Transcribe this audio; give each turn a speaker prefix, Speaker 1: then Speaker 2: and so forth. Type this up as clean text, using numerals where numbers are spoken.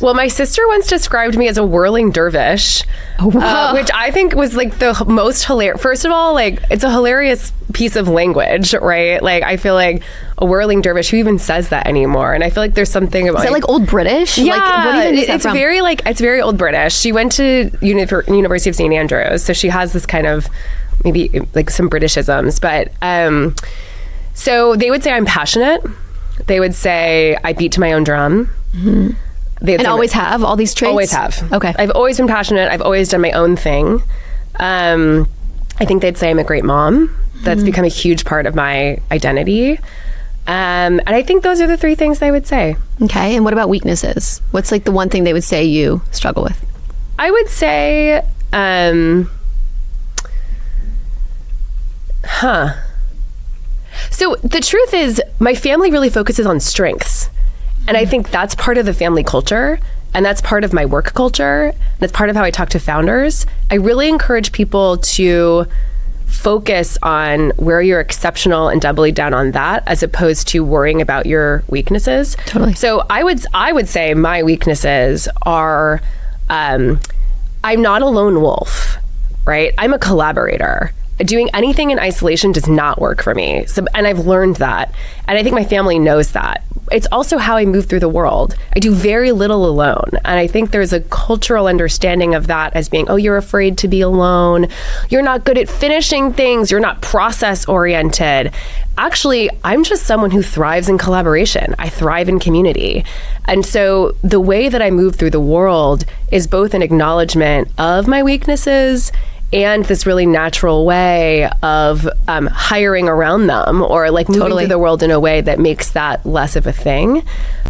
Speaker 1: Well, my sister once described me as a whirling dervish, which I think was like the most hilarious. First of all, like, it's a hilarious piece of language, right? Like, I feel like a whirling dervish, who even says that anymore? And I feel like there's something about...
Speaker 2: Is that like old British?
Speaker 1: Yeah,
Speaker 2: like, what even is that from?
Speaker 1: It's very old British. She went to University of St. Andrews, so she has this kind of maybe like some Britishisms, but so they would say I'm passionate. They would say I beat to my own drum.
Speaker 2: Mm-hmm. And always have all these traits?
Speaker 1: Always have.
Speaker 2: Okay.
Speaker 1: I've always been passionate. I've always done my own thing. I think they'd say I'm a great mom. That's become a huge part of my identity. And I think those are the three things they would say.
Speaker 2: Okay. And what about weaknesses? What's like the one thing they would say you struggle with?
Speaker 1: I would say, So the truth is, my family really focuses on strengths. And I think that's part of the family culture. And that's part of my work culture. That's part of how I talk to founders. I really encourage people to focus on where you're exceptional and doubling down on that, as opposed to worrying about your weaknesses.
Speaker 2: Totally.
Speaker 1: So I would say my weaknesses are, I'm not a lone wolf, right? I'm a collaborator. Doing anything in isolation does not work for me. And I've learned that. And I think my family knows that. It's also how I move through the world. I do very little alone. And I think there's a cultural understanding of that as being, oh, you're afraid to be alone. You're not good at finishing things. You're not process oriented. Actually, I'm just someone who thrives in collaboration. I thrive in community. And so the way that I move through the world is both an acknowledgement of my weaknesses and this really natural way of hiring around them, or like moving through the world in a way that makes that less of a thing.